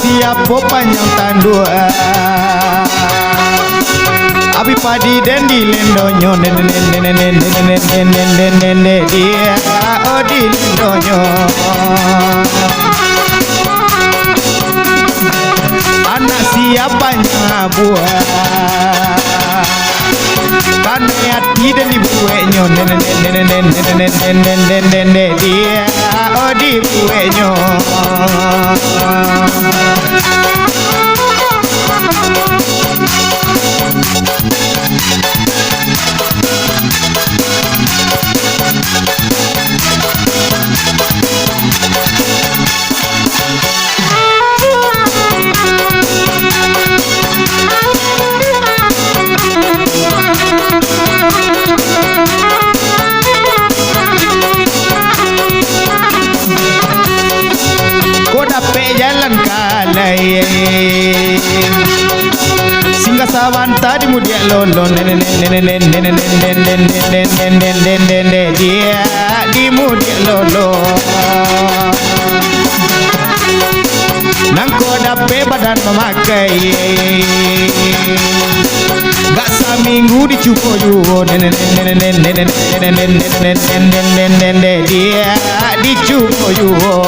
Siapa panjang tandua Abi padi dan di lendonyo dia oh di lendonyo anak siapanya buah kan hati dan dibuenyo dia oh dibuenyo jalan kalai singgah sawanta di mudia lolo dia di mudia lolo nangko dape badan memakai gak seminggu dicuko yuwo dia dicuko yuwo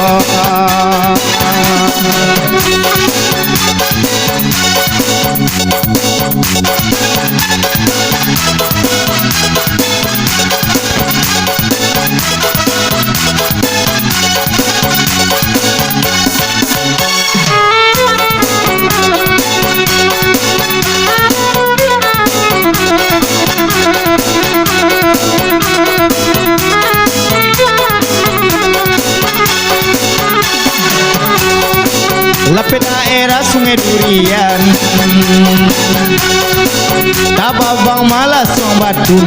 Lape daerah Sungai Durian Tababang malas song batu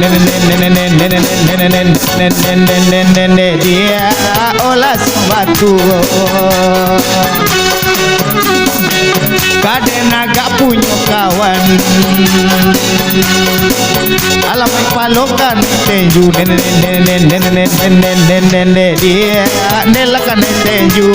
dia olah song batu Kaden agak punya kawan Alamai palokan tenju dia nelakan tenju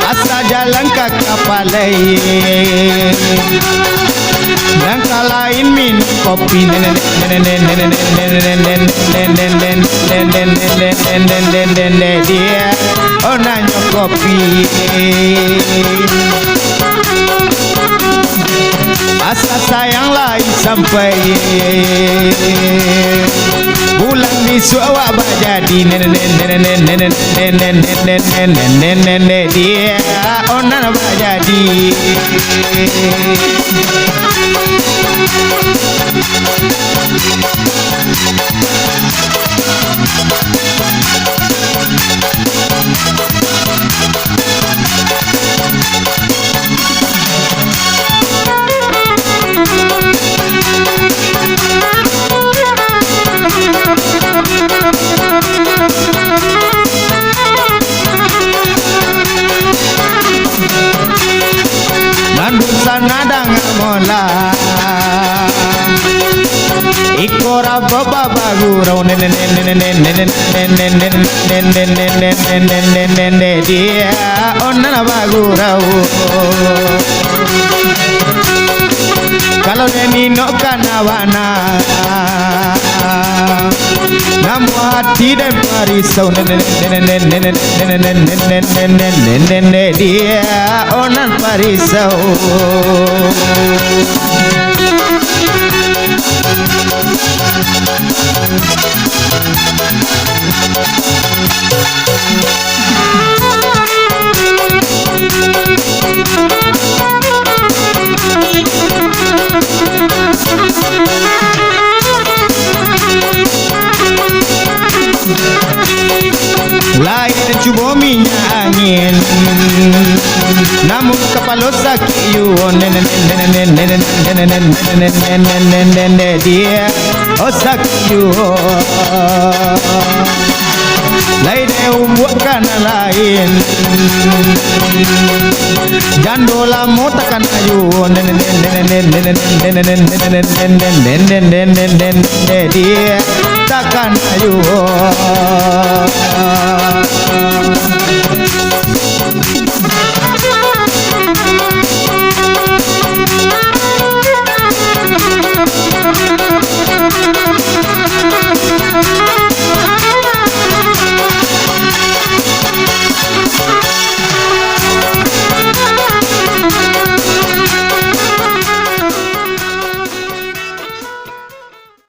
asa jalan ke kapalai dan kalain minum kopi dia oh nanya kopi asa sayang lain sampai bulan bisu awak bajadi dia onan bajadi Nadang mola ikora baba bagurau dia onna bagurau kalau nino kanawana namu hati dan parisau dia onan parisau. Lain cubo minyak angin, namun kepala sakit you dia oh sakit you. Lain buatkan lain, jandola mau takkan ayu dia takkan ayu.